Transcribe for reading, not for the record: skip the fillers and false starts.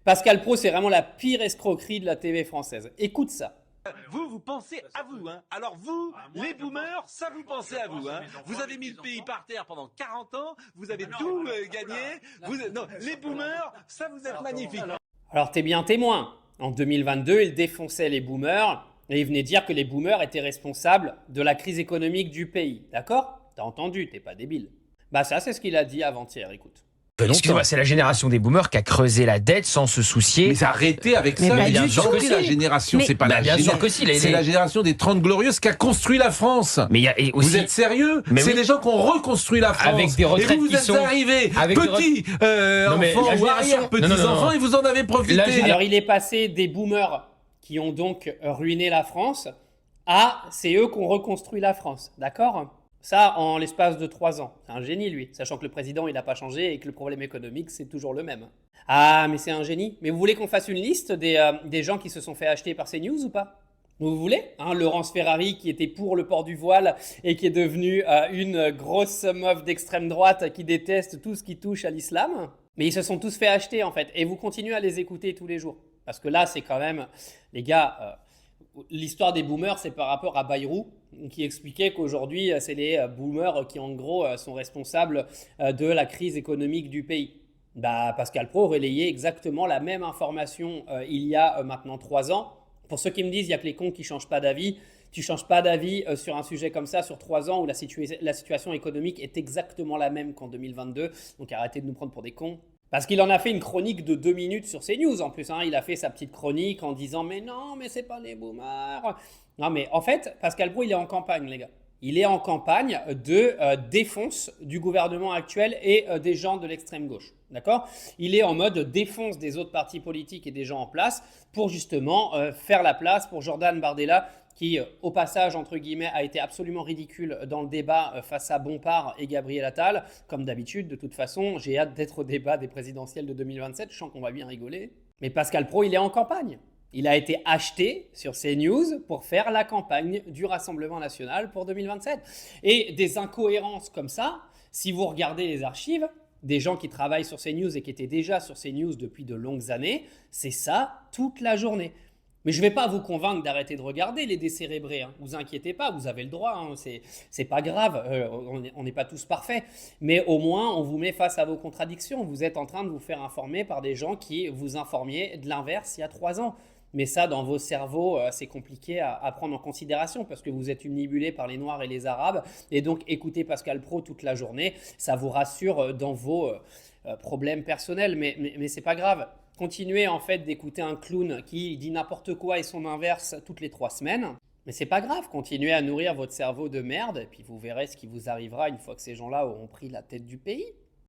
Pascal Praud, c'est vraiment la pire escroquerie de la TV française. Écoute ça. Vous pensez à vous, hein. Alors vous, les boomers, ça vous pensez à vous, hein. Vous avez mis le pays par terre pendant 40 ans, vous avez tout gagné. Non, les boomers, ça vous êtes magnifiques. Alors t'es bien témoin. En 2022, il défonçait les boomers et il venait dire que les boomers étaient responsables de la crise économique du pays. D'accord? T'as entendu, t'es pas débile. Bah ça, c'est ce qu'il a dit avant-hier, écoute. Excusez-moi, c'est la génération des boomers qui a creusé la dette sans se soucier. Mais arrêtez avec ça, pas bien du sûr tout. que si. La génération, Mais- c'est pas la bien sûr génération. que si, C'est la génération des 30 glorieuses qui a construit la France. Mais il y a et aussi Vous êtes sérieux? Mais C'est oui. des gens qui ont reconstruit la France. Avec des retraites et vous qui êtes sont- arrivés, avec des petits Non, mais enfants la ou génération- arrière-petits-enfants, non. et vous en avez profité. Alors il est passé des boomers qui ont donc ruiné la France à c'est eux qui ont reconstruit la France, d'accord? Ça en l'espace de 3 ans. C'est un génie lui, sachant que le président il n'a pas changé et que le problème économique c'est toujours le même. Ah mais c'est un génie. Mais vous voulez qu'on fasse une liste des gens qui se sont fait acheter par CNews ou pas? Vous voulez, hein, Laurence Ferrari qui était pour le port du voile et qui est devenue une grosse meuf d'extrême droite qui déteste tout ce qui touche à l'islam. Mais ils se sont tous fait acheter en fait et vous continuez à les écouter tous les jours. Parce que là c'est quand même, les gars, l'histoire des boomers c'est par rapport à Bayrou qui expliquait qu'aujourd'hui c'est les boomers qui en gros sont responsables de la crise économique du pays. Bah, Pascal Praud relayait exactement la même information il y a maintenant 3 ans. Pour ceux qui me disent il n'y a que les cons qui ne changent pas d'avis, tu ne changes pas d'avis sur un sujet comme ça sur 3 ans où la situation économique est exactement la même qu'en 2022. Donc arrêtez de nous prendre pour des cons. Parce qu'il en a fait une chronique de 2 minutes sur CNews en plus. Hein. Il a fait sa petite chronique en disant mais non, mais c'est pas les boomers. Non mais en fait, Pascal Praud il est en campagne les gars. Il est en campagne de défonce du gouvernement actuel et des gens de l'extrême gauche. D'accord ? Il est en mode défonce des autres partis politiques et des gens en place pour justement faire la place pour Jordan Bardella qui, au passage, entre guillemets, a été absolument ridicule dans le débat face à Bompard et Gabriel Attal. Comme d'habitude, de toute façon, j'ai hâte d'être au débat des présidentielles de 2027. Je sens qu'on va bien rigoler. Mais Pascal Praud, il est en campagne. Il a été acheté sur CNews pour faire la campagne du Rassemblement national pour 2027. Et des incohérences comme ça, si vous regardez les archives, des gens qui travaillent sur CNews et qui étaient déjà sur CNews depuis de longues années, c'est ça toute la journée. Mais je ne vais pas vous convaincre d'arrêter de regarder les décérébrés. Hein. Vous inquiétez pas, vous avez le droit. Hein. C'est pas grave, on n'est pas tous parfaits. Mais au moins, on vous met face à vos contradictions. Vous êtes en train de vous faire informer par des gens qui vous informaient de l'inverse il y a 3 ans. Mais ça, dans vos cerveaux, c'est compliqué à prendre en considération parce que vous êtes omnibulés par les Noirs et les Arabes. Et donc, écoutez Pascal Praud toute la journée, ça vous rassure dans vos problèmes personnels. Mais c'est pas grave. Continuez en fait d'écouter un clown qui dit n'importe quoi et son inverse toutes les 3 semaines. Mais c'est pas grave, continuez à nourrir votre cerveau de merde et puis vous verrez ce qui vous arrivera une fois que ces gens-là auront pris la tête du pays.